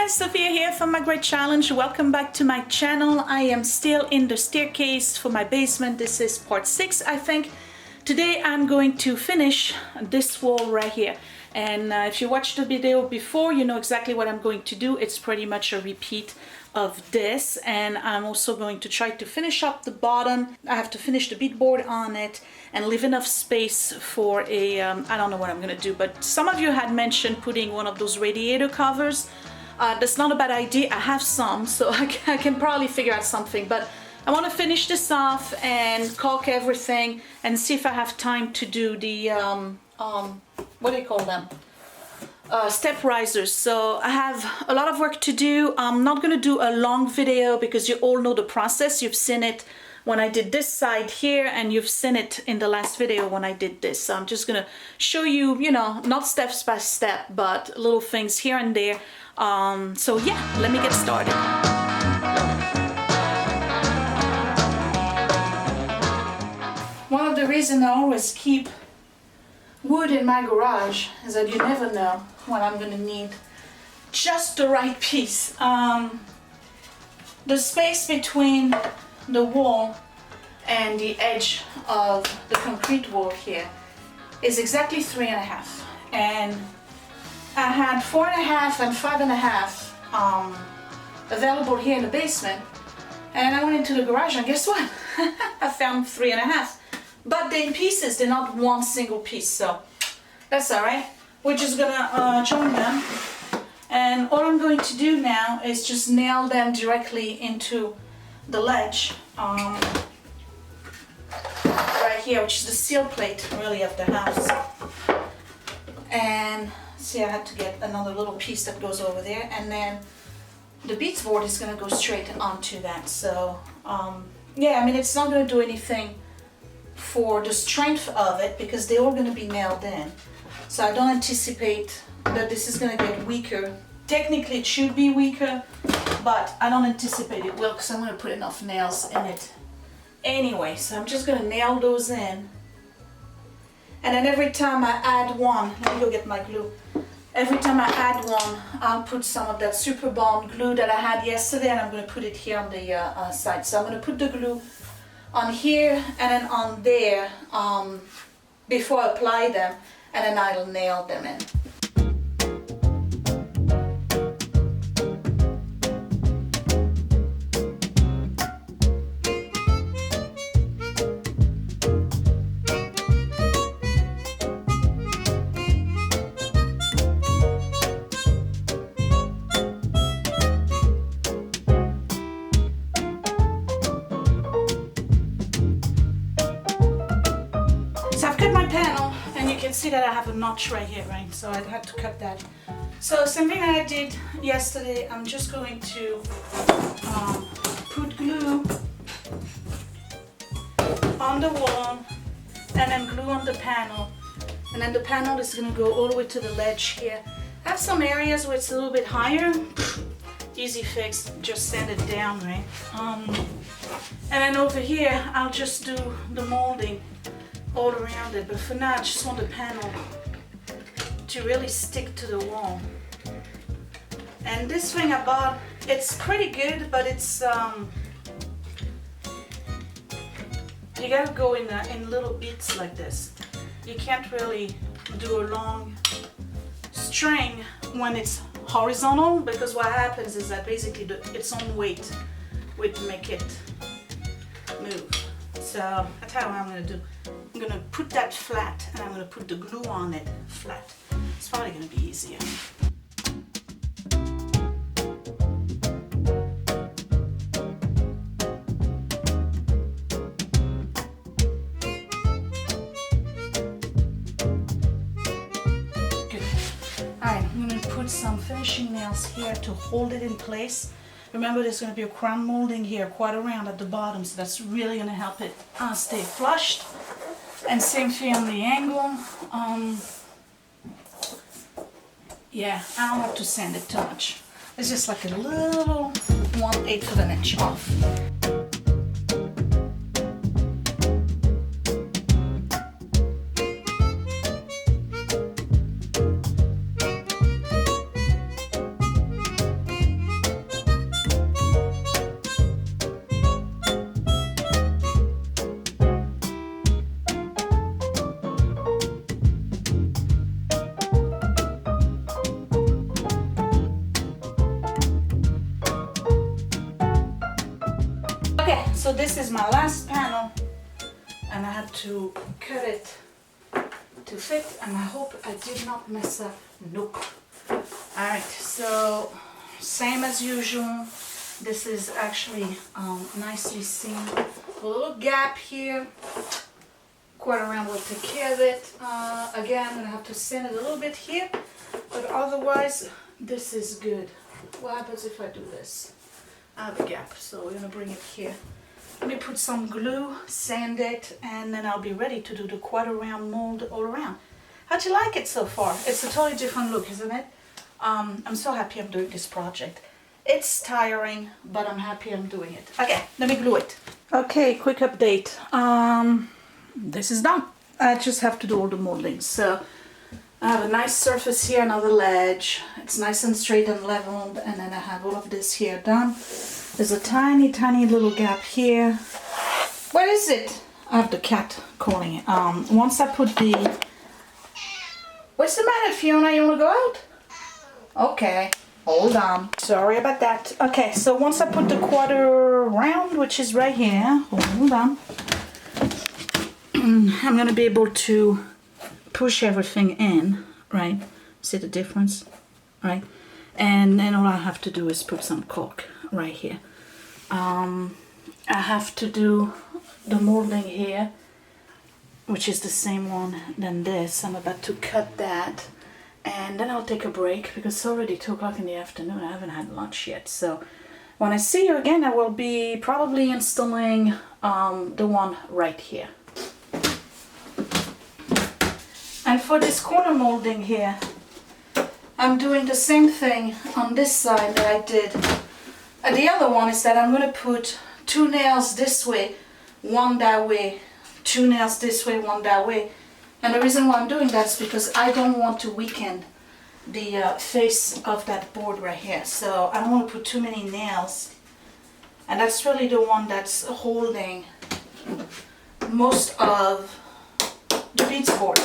guys, Sophia here from My Great Challenge. Welcome back to my channel. I am still in the staircase for my basement. This is part 6, I think. Today I'm going to finish this wall right here. And if you watched the video before, you know exactly what I'm going to do. It's pretty much a repeat of this. And I'm also going to try to finish up the bottom. I have to finish the beadboard on it and leave enough space for a, I don't know what I'm going to do, but some of you had mentioned putting one of those radiator covers. That's not a bad idea. I have some, so I can probably figure out something, but I want to finish this off and caulk everything and see if I have time to do the what do you call them, step risers. So I have a lot of work to do. I'm not going to do a long video because you all know the process. You've seen it when I did this side here, and you've seen it in the last video when I did this. So I'm just gonna show you, you know, not steps by step, but little things here and there. So yeah, let me get started. One of the reasons I always keep wood in my garage is that you never know when I'm gonna need just the right piece. The space between the wall and the edge of the concrete wall here is exactly 3.5, and I had 4.5 and 5.5 available here in the basement, and I went into the garage and guess what? I found 3.5, but they're in pieces, they're not one single piece, so that's alright. We're just gonna join them, and all I'm going to do now is just nail them directly into the ledge right here, which is the seal plate really of the house. And see, I had to get another little piece that goes over there, and then the beadsboard is going to go straight onto that. So yeah, I mean, it's not going to do anything for the strength of it because they're all going to be nailed in, so I don't anticipate that this is going to get weaker. Technically it should be weaker, but I don't anticipate it will because I'm going to put enough nails in it anyway. So I'm just going to nail those in, and then every time I add one, let me go get my glue. Every time I add one, I'll put some of that Super Bond glue that I had yesterday, and I'm going to put it here on the side. So I'm going to put the glue on here and then on there before I apply them, and then I'll nail them in. See that I have a notch right here, right? So I had to cut that. So same thing that I did yesterday. I'm just going to put glue on the wall and then glue on the panel, and then the panel is going to go all the way to the ledge here. I have some areas where it's a little bit higher. Easy fix, just sand it down, right? And then over here I'll just do the molding all around it, but for now I just want the panel to really stick to the wall. And this thing I bought, it's pretty good, but it's you gotta go in little bits like this. You can't really do a long string when it's horizontal, because what happens is that basically its own weight would make it move. So that's how I'm gonna do. I'm going to put that flat, and I'm going to put the glue on it flat. It's probably going to be easier. Good. Alright, I'm going to put some finishing nails here to hold it in place. Remember, there's going to be a crown molding here quite around at the bottom, so that's really going to help it stay flushed. And same thing on the angle. Yeah, I don't have to sand it too much. It's just like a little 1/8 of an inch off. this is my last panel, and I had to cut it to fit, and I hope I did not mess up. Nope. Alright, so same as usual. This is actually nicely seamed. A little gap here. Quarter round will take care of it. Again, I'm gonna have to sand it a little bit here, but otherwise this is good. What happens if I do this? I have a gap, so we're gonna bring it here. Let me put some glue, sand it, and then I'll be ready to do the quarter round mold all around. How'd you like it so far? It's a totally different look, isn't it? I'm so happy I'm doing this project. It's tiring, but I'm happy I'm doing it. Okay, let me glue it. Okay, quick update. This is done. I just have to do all the molding. So I have a nice surface here, another ledge. It's nice and straight and leveled, and then I have all of this here done. There's a tiny, tiny little gap here. Where is it? I have the cat calling it. Once I put the... What's the matter, Fiona? You want to go out? Okay, hold on. Sorry about that. Okay, so once I put the quarter round, which is right here, hold on. I'm going to be able to push everything in, right? See the difference, right? And then all I have to do is put some caulk right here. I have to do the molding here, which is the same one than this. I'm about to cut that, and then I'll take a break because it's already 2 o'clock in the afternoon. I haven't had lunch yet, so when I see you again, I will be probably installing the one right here. And for this corner molding here, I'm doing the same thing on this side that I did. And the other one is that I'm going to put 2 nails this way, 1 that way, 2 nails this way, 1 that way. And the reason why I'm doing that is because I don't want to weaken the face of that board right here. So I don't want to put too many nails. And that's really the one that's holding most of the beads board.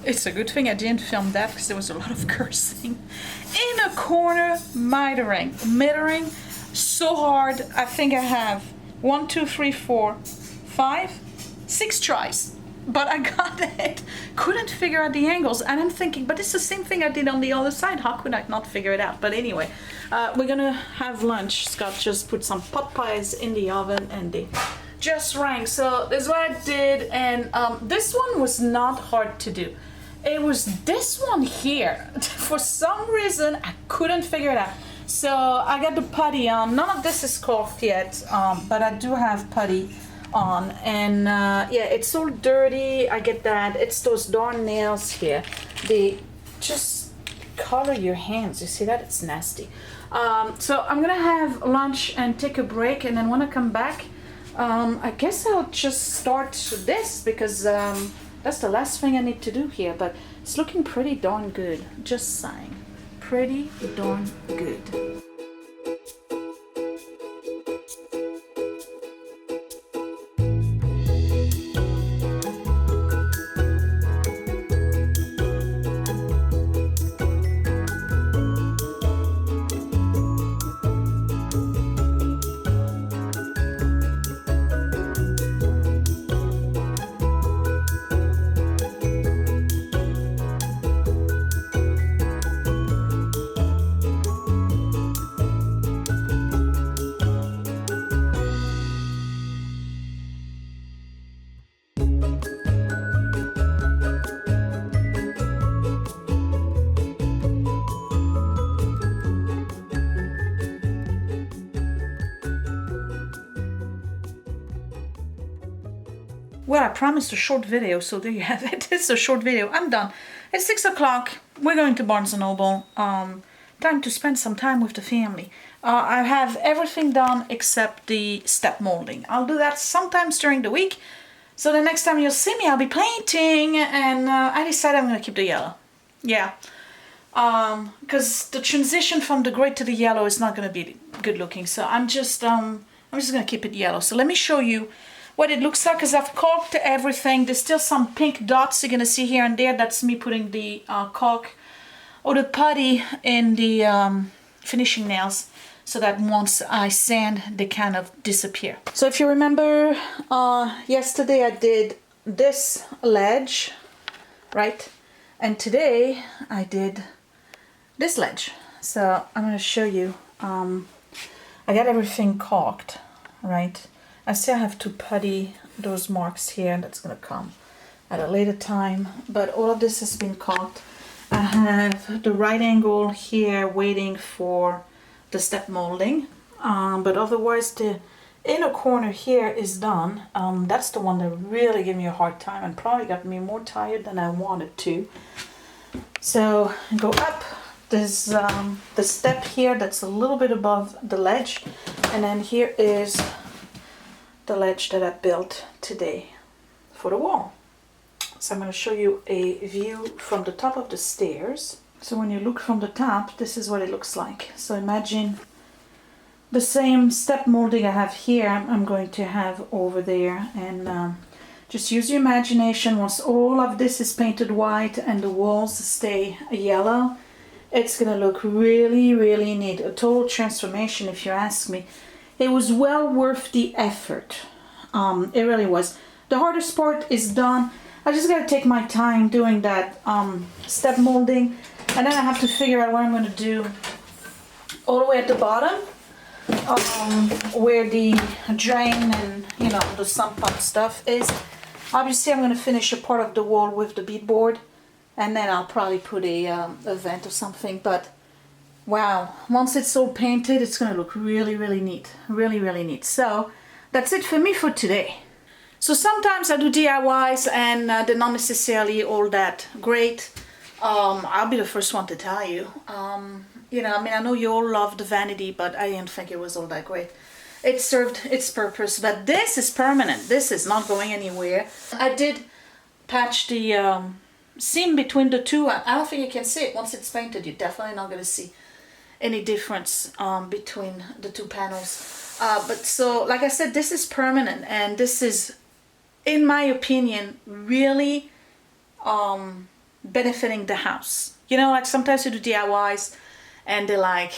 It's a good thing I didn't film that because there was a lot of cursing. In a corner, metering so hard. I think I have 1, 2, 3, 4, 5, 6 tries. But I got it. Couldn't figure out the angles. And I'm thinking, but it's the same thing I did on the other side. How could I not figure it out? But anyway, we're gonna have lunch. Scott just put some pot pies in the oven and they just rang. So this is what I did. And this one was not hard to do. It was this one here. For some reason, I couldn't figure it out. So I got the putty on. None of this is caulked yet, but I do have putty on. And yeah, it's all dirty. I get that. It's those darn nails here. They just color your hands. You see that? It's nasty. So I'm gonna have lunch and take a break. And then when I come back, I guess I'll just start this because that's the last thing I need to do here, but it's looking pretty darn good. Just saying. Pretty darn good. Well, I promised a short video, so there you have it. It's a short video. I'm done. It's 6 o'clock. We're going to Barnes & Noble. Time to spend some time with the family. I have everything done except the step molding. I'll do that sometimes during the week. So the next time you'll see me, I'll be painting, and I decided I'm going to keep the yellow. Yeah. Because the transition from the gray to the yellow is not going to be good looking. So I'm just going to keep it yellow. So let me show you what it looks like, because I've caulked everything. There's still some pink dots you're going to see here and there. That's me putting the caulk or the putty in the finishing nails, so that once I sand, they kind of disappear. So if you remember, yesterday I did this ledge, right? And today I did this ledge. So I'm going to show you. I got everything caulked, right? I still have to putty those marks here, and that's going to come at a later time. But all of this has been caulked. I have the right angle here waiting for the step molding, but otherwise the inner corner here is done. That's the one that really gave me a hard time and probably got me more tired than I wanted to. So go up. There's the step here that's a little bit above the ledge, and then here is the ledge that I built today for the wall. So I'm going to show you a view from the top of the stairs. So when you look from the top, this is what it looks like. So imagine the same step molding I have here, I'm going to have over there. And just use your imagination. Once all of this is painted white and the walls stay yellow, it's going to look really, really neat. A total transformation, if you ask me. It was well worth the effort. It really was. The hardest part is done. I just got to take my time doing that step molding. And then I have to figure out what I'm going to do all the way at the bottom, where the drain and, you know, the sump pump stuff is. Obviously, I'm going to finish a part of the wall with the beadboard, and then I'll probably put a vent or something. But wow, once it's all painted, it's going to look really, really neat. Really, really neat. So that's it for me for today. So sometimes I do DIYs and they're not necessarily all that great. I'll be the first one to tell you. You know, I mean, I know you all love the vanity, but I didn't think it was all that great. It served its purpose, but this is permanent. This is not going anywhere. I did patch the seam between the two. I don't think you can see it. Once it's painted, you're definitely not going to see any difference between the two panels. But so, like I said, this is permanent, and this is, in my opinion, really benefiting the house. You know, like sometimes you do DIYs and they're like,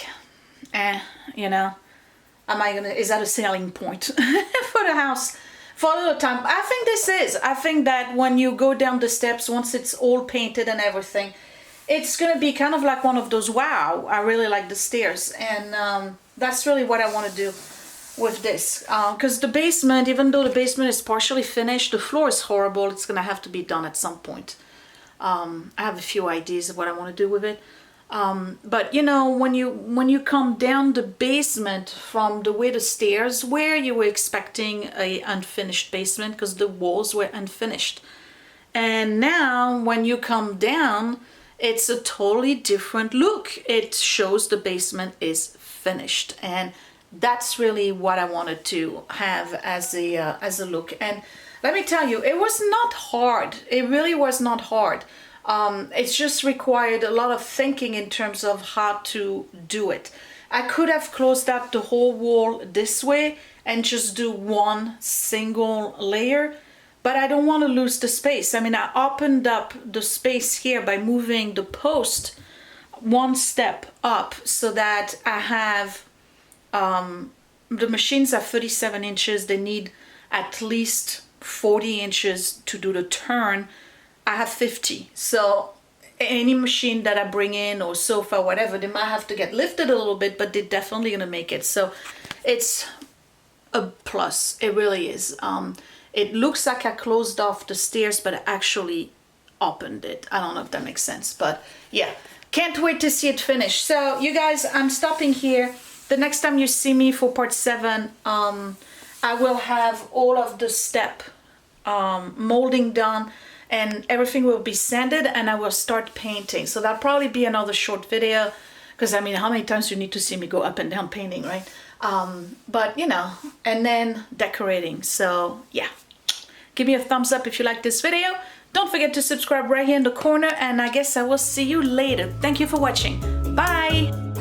you know, is that a selling point for the house for a little time? I think this is. I think that when you go down the steps, once it's all painted and everything, it's gonna be kind of like one of those, wow, I really like the stairs. And that's really what I want to do with this, because the basement, even though the basement is partially finished, the floor is horrible. It's gonna have to be done at some point. I have a few ideas of what I want to do with it, but you know, when you come down the basement from the way the stairs were, you were expecting a unfinished basement because the walls were unfinished, and now when you come down, it's a totally different look. It shows the basement is finished, and that's really what I wanted to have as a look. And let me tell you, it was not hard. It really was not hard. It's just required a lot of thinking in terms of how to do it. I could have closed up the whole wall this way and just do one single layer, but I don't want to lose the space. I mean, I opened up the space here by moving the post one step up so that I have, the machines are 37 inches. They need at least 40 inches to do the turn. I have 50. So any machine that I bring in, or sofa, whatever, they might have to get lifted a little bit, but they're definitely gonna make it. So it's a plus. It really is. It looks like I closed off the stairs, but I actually opened it. I don't know if that makes sense, but yeah, can't wait to see it finished. So you guys, I'm stopping here. The next time you see me for part 7, I will have all of the step molding done, and everything will be sanded, and I will start painting. So that'll probably be another short video, because I mean, how many times do you need to see me go up and down painting, right? But you know, and then decorating. So yeah, give me a thumbs up if you like this video. Don't forget to subscribe right here in the corner, and I guess I will see you later. Thank you for watching. Bye.